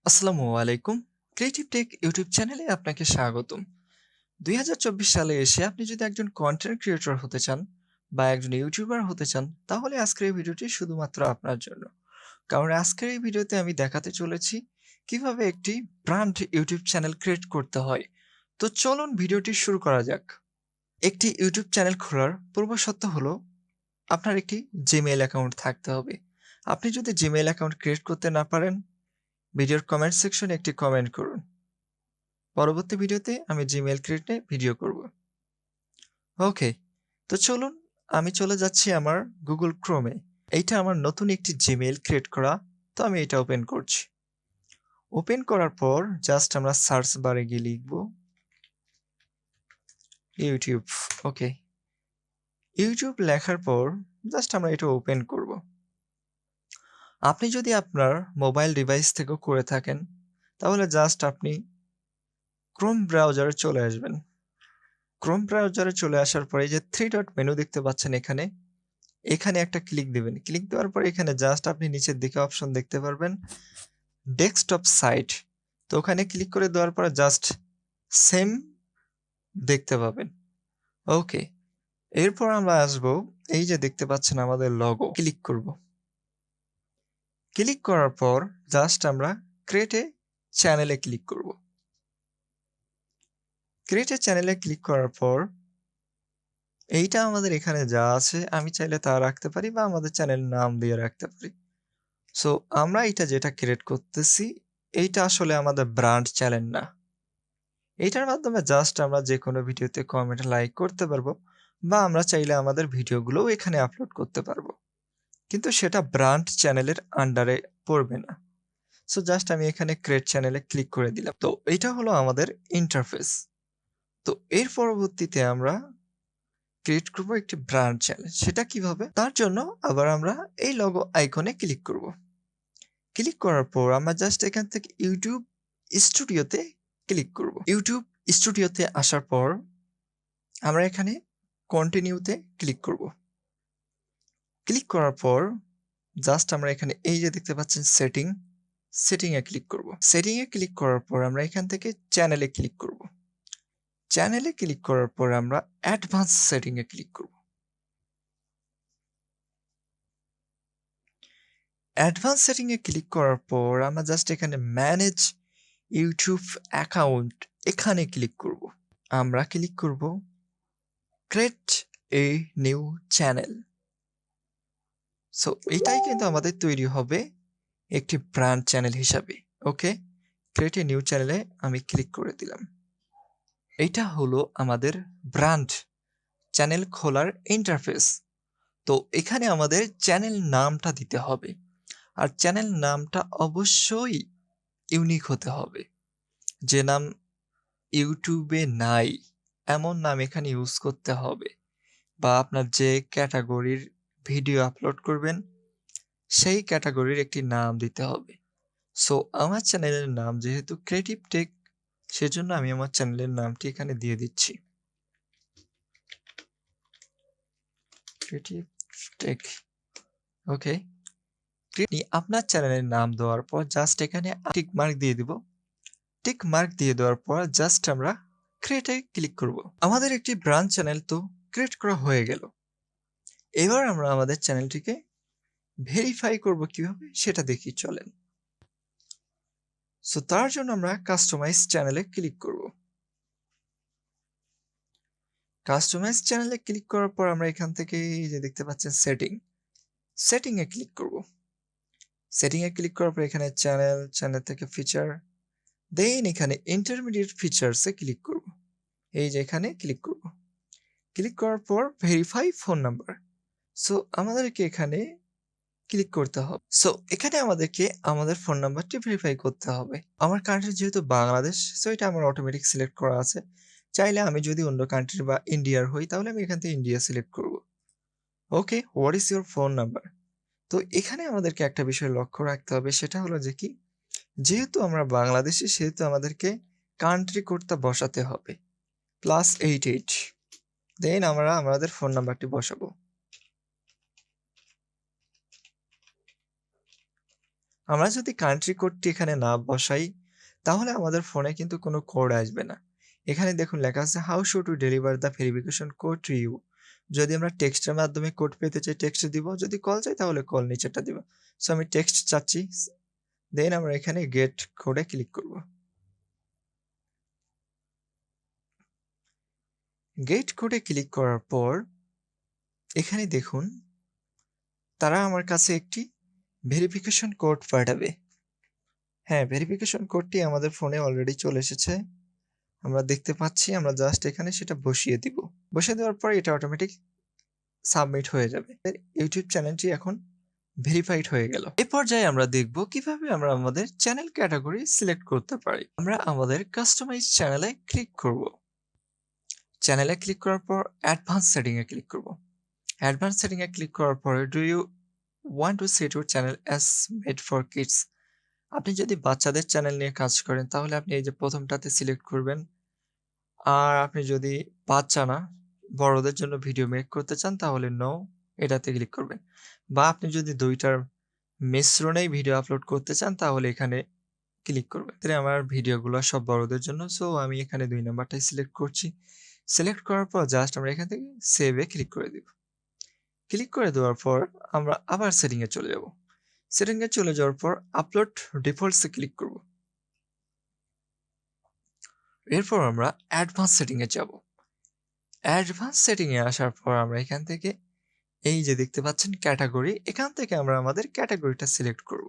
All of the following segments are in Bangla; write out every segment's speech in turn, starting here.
আসসালামু আলাইকুম। ক্রিয়েটিভ টেক ইউটিউব চ্যানেলে আপনাকে স্বাগতম। ২০২৪ সালে এসে আপনি যদি একজন কন্টেন্ট ক্রিয়েটর হতে চান বা একজন ইউটিউবার হতে চান, তাহলে আজকের এই ভিডিওটি শুধুমাত্র আপনার জন্য। কারণ আজকের এই ভিডিওতে আমি দেখাতে চলেছি কিভাবে একটি ব্র্যান্ড ইউটিউব চ্যানেল ক্রিয়েট করতে হয়। তো চলুন ভিডিওটি শুরু করা যাক। একটি ইউটিউব চ্যানেল খোলার পূর্বশর্ত হলো আপনার একটি জিমেইল অ্যাকাউন্ট থাকতে হবে। আপনি যদি জিমেইল অ্যাকাউন্ট ক্রিয়েট করতে না পারেন, ভিডিওর কমেন্ট সেকশনে একটি কমেন্ট করুন। পরবর্তী ভিডিওতে আমি জিমেইল ক্রিয়েটে ভিডিও করব। ওকে, তো চলুন আমি চলে যাচ্ছি আমার গুগল ক্রোমে। এইটা আমার নতুন একটি জিমেইল ক্রিয়েট করা, তো আমি এটা ওপেন করছি। ওপেন করার পর জাস্ট আমরা সার্চ বারে গিয়ে লিখব ইউটিউব। ওকে, ইউটিউব লেখার পর জাস্ট আমরা এটা ওপেন করব। আপনি যদি আপনার মোবাইল ডিভাইস থেকেও করে থাকেন, তাহলে জাস্ট আপনি ক্রোম ব্রাউজারে চলে আসবেন। ক্রোম ব্রাউজারে চলে আসার পরে এই যে 3 ডট মেনু দেখতে পাচ্ছেন এখানে একটা ক্লিক দিবেন। ক্লিক দেওয়ার পরে এখানে জাস্ট আপনি নিচের দিকে অপশন দেখতে পারবেন ডেস্কটপ সাইট। তো ওখানে ক্লিক করে দেওয়ার পরে জাস্ট সেম দেখতে পাবেন। ওকে, এরপর আমরা আসবো এই যে দেখতে পাচ্ছেন আমাদের লগো, ক্লিক করব। ক্লিক করার পর জাস্ট আমরা ক্রিয়েট এ চ্যানেলে ক্লিক করব। ক্রিয়েট এ চ্যানেলে ক্লিক করার পর এইটা আমাদের এখানে যা আছে আমি চাইলে তা রাখতে পারি বা আমাদের চ্যানেল নাম দিয়ে রাখতে পারি। সো আমরা এটা যেটা ক্রিয়েট করতেছি, এইটা আসলে আমাদের ব্র্যান্ড চ্যানেল না। এইটার মাধ্যমে জাস্ট আমরা যেকোনো ভিডিওতে কমেন্ট, লাইক করতে পারবো বা আমরা চাইলে আমাদের ভিডিওগুলোও এখানে আপলোড করতে পারবো। কিন্তু সেটা ব্র্যান্ড চ্যানেলের আন্ডারে পড়বে না। সো জাস্ট আমি এখানে ক্রিয়েট চ্যানেলে ক্লিক করে দিলাম। তো এইটা হলো আমাদের ইন্টারফেস। তো এর পরবর্তীতে আমরা ক্রিয়েট করব একটি ব্র্যান্ড চ্যানেল। সেটা কিভাবে? তার জন্য আবার আমরা এই লোগো আইকনে ক্লিক করব। ক্লিক করার পর আমরা জাস্ট এখান থেকে ইউটিউব স্টুডিওতে ক্লিক করব। ইউটিউব স্টুডিওতে আসার পর আমরা এখানে কন্টিনিউতে ক্লিক করব। ক্লিক করার পর জাস্ট আমরা এখানে এই যে দেখতে পাচ্ছেন সেটিং এ ক্লিক করব। সেটিং এ ক্লিক করার পর আমরা এখান থেকে চ্যানেলে ক্লিক করব। চ্যানেলে ক্লিক করার পর আমরা অ্যাডভান্স সেটিং এ ক্লিক করব। অ্যাডভান্স সেটিং এ ক্লিক করার পর আমরা জাস্ট এখানে ম্যানেজ ইউটিউব অ্যাকাউন্ট এখানে ক্লিক করব। আমরা ক্লিক করব create a new channel. So এটাই কিন্তু আমাদের তৈরি হবে একটি ব্র্যান্ড চ্যানেল হিসাবে। ওকে, ক্রিয়েট এ নিউ চ্যানেলে আমি ক্লিক করে দিলাম। এইটা হলো আমাদের ব্র্যান্ড চ্যানেল খোলার ইন্টারফেস। তো এখানে আমাদের চ্যানেল নামটা দিতে হবে, আর চ্যানেল নামটা অবশ্যই ইউনিক হতে হবে। যে নাম ইউটিউবে নাই এমন নাম এখানে ইউজ করতে হবে, বা আপনার যে ক্যাটাগরির ভিডিও আপলোড করবেন সেই ক্যাটাগরির একটি নাম দিতে হবে। সো আমার চ্যানেলের নাম যেহেতু ক্রিয়েটিভ টেক, সেজন্য আমি আমার চ্যানেলের নামটি এখানে দিয়ে দিচ্ছি ক্রিয়েটিভ টেক। ওকে, আপনার চ্যানেলের নাম দেওয়ার পর জাস্ট এখানে টিক মার্ক দিয়ে দিব। টিক মার্ক দিয়ে দেওয়ার পর জাস্ট আমরা ক্রিয়েটে ক্লিক করব। আমাদের একটি ব্র্যান্ড চ্যানেল তো ক্রিয়েট করা হয়ে গেল। এবার আমরা আমাদের চ্যানেলটিকে ভেরিফাই করব কিভাবে সেটা দেখি চলেন। সো তার জন্য আমরা কাস্টমাইজ চ্যানেলে ক্লিক করব। কাস্টমাইজ চ্যানেলে ক্লিক করার পর আমরা এখান থেকে এই যে দেখতে পাচ্ছেন সেটিং এ ক্লিক করব। সেটিং এ ক্লিক করার পর এখানে চ্যানেল থেকে ফিচার, দেন এখানে ইন্টারমিডিয়েট ফিচার্স এ ক্লিক করব। এই যে এখানে ক্লিক করব। ক্লিক করার পর ভেরিফাই ফোন নাম্বার। সো আমাদেরকে এখানে ক্লিক করতে হবে। সো এখানে আমাদেরকে আমাদের ফোন নাম্বারটি ভেরিফাই করতে হবে। আমার কান্ট্রি যেহেতু বাংলাদেশ, সো এটা আমার অটোমেটিক সিলেক্ট করা আছে। চাইলে আমি যদি অন্য কান্ট্রি বা ইন্ডিয়ার হই তাহলে আমি এখান থেকে ইন্ডিয়া সিলেক্ট করব। Okay, what is your phone number? তো এখানে আমাদেরকে একটা বিষয় লক্ষ্য রাখতে হবে, সেটা হলো যে কি, যেহেতু আমরা বাংলাদেশি সেহেতু আমাদেরকে কান্ট্রি কোডটা বসাতে হবে +88। দেন আমরা আমাদের ফোন নাম্বারটি বসাবো। আমরা যদি কান্ট্রি কোডটি এখানে না বসাই, তাহলে আমাদের ফোনে কিন্তু কোনো কোড আসবে না। এখানে দেখুন লেখা আছে how should we deliver the verification code to you. যদি আমরা টেক্সটের মাধ্যমে কোড পেতে চাই টেক্সটে দিব, যদি কল চাই তাহলে কল নিচেরটা দিব। সো আমি টেক্সট চাচ্ছি, দেন আমরা এখানে গেট কোডে ক্লিক করব। গেট কোডে ক্লিক করার পর এখানে দেখুন তারা আমার কাছে একটি ভেরিফিকেশন কোড পাঠাবে। হ্যাঁ, ভেরিফিকেশন কোডটি আমাদের ফোনে অলরেডি চলে এসেছে। আমরা দেখতে পাচ্ছি, আমরা জাস্ট এখানে সেটা বসিয়ে দিব। বসিয়ে দেওয়ার পর এটা অটোমেটিক সাবমিট হয়ে যাবে। ইউটিউব চ্যানেলটি এখন ভেরিফাইড হয়ে গেল। এই পর্যায়ে আমরা দেখব কিভাবে আমরা আমাদের চ্যানেল ক্যাটাগরি সিলেক্ট করতে পারি। আমরা আমাদের কাস্টমাইজ চ্যানেলে ক্লিক করব। চ্যানেলে ক্লিক করার পর অ্যাডভান্স সেটিং এ ক্লিক করব। অ্যাডভান্স সেটিং এ ক্লিক করার পরে do you want to set your channel as made for kids. আপনি যদি বাচ্চাদের চ্যানেল নিয়ে কাজ করেন তাহলে আপনি এই যে প্রথমটাতে সিলেক্ট করবেন। আর আপনি যদি বাচ্চা না, বড়দের জন্য ভিডিও মেক করতে চান তাহলে নো এটাতে ক্লিক করবেন। বা আপনি যদি ২ টার মিশ্রণেই ভিডিও আপলোড করতে চান তাহলে এখানে ক্লিক করবেন। তাহলে আমার ভিডিওগুলো সব বড়দের জন্য। সো আমি এখানে ২ নাম্বারটাই সিলেক্ট করছি। সিলেক্ট করার পর জাস্ট আমরা এখান থেকে সেভ এ ক্লিক করে দিব। ক্লিক করে দেওয়ার পর আমরা আবার সেটিং এ চলে যাব। সেটিং এ চলে যাওয়ার পর আপলোড ডিফল্টস এ ক্লিক করব। এরপর আমরা অ্যাডভান্স সেটিং এ যাব। অ্যাডভান্স সেটিং এ আসার পর আমরা এখান থেকে এই যে দেখতে পাচ্ছেন ক্যাটাগরি, এখান থেকে আমরা আমাদের ক্যাটাগরিটা সিলেক্ট করব।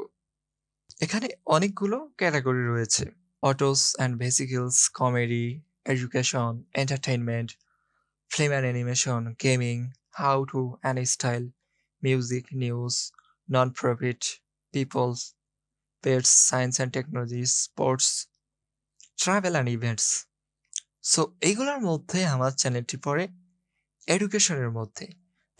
এখানে অনেকগুলো ক্যাটাগরি রয়েছে। Autos and vehicles, comedy, education, entertainment, film and animation, gaming, how to and style, music, news, non profit, people's, pets, science and technology, sports, travel and events. So এইগুলোর মধ্যে আমার চ্যানেলটি পড়ে এডুকেশনের মধ্যে।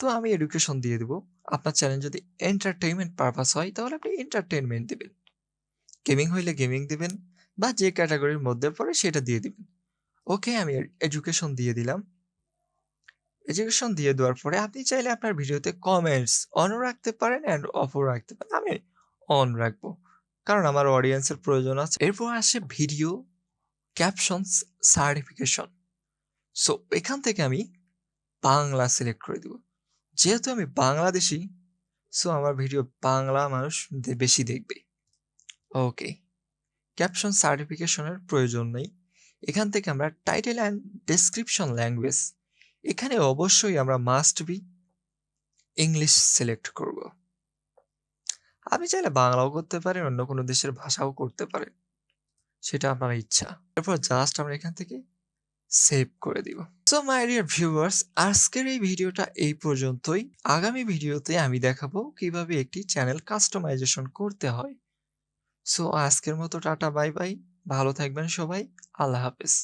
তো আমি এডুকেশন দিয়ে দিব। আপনার চ্যানেল যদি এন্টারটেইনমেন্ট পারপাস হয় তাহলে আপনি এন্টারটেইনমেন্ট দিবেন। গেমিং হইলে গেমিং দিবেন বা যে ক্যাটাগরির মধ্যে পড়ে সেটা দিয়ে দিবেন। ওকে, আমি এডুকেশন দিয়ে দিলাম। এডুকেশন দিয়ে দেওয়ার পরে আপনি চাইলে আপনার ভিডিওতে কমেন্টস অনও রাখতে পারেন অ্যান্ড অফও রাখতে পারেন। আমি অন রাখবো কারণ আমার অডিয়েন্সের প্রয়োজন আছে। এরপর আসে ভিডিও ক্যাপশনস সার্টিফিকেশন। সো এখান থেকে আমি বাংলা সিলেক্ট করে দিব। যেহেতু আমি বাংলাদেশী, সো আমার ভিডিও বাংলা মানুষ বেশি দেখবে। ওকে, ক্যাপশন সার্টিফিকেশনের প্রয়োজন নেই। এখান থেকে আমরা টাইটেল অ্যান্ড ডেসক্রিপশন ল্যাঙ্গুয়েজ, এখানে অবশ্যই আমরা মাস্ট বি ইংলিশ সিলেক্ট করব। আপনি চাইলে বাংলাও করতে পারেন, অন্য কোনো দেশের ভাষাও করতে পারেন, সেটা আপনার ইচ্ছা। এরপর জাস্ট আমরা এখান থেকে সেভ করে দিব। সো মাই ডিয়ার ভিউয়ার্স, আজকের এই ভিডিওটা এই পর্যন্তই। আগামী ভিডিওতে আমি দেখাবো কিভাবে একটি চ্যানেল কাস্টমাইজেশন করতে হয়। সো আজকের মতো টাটা, বাই বাই। ভালো থাকবেন সবাই। আল্লাহ হাফেজ।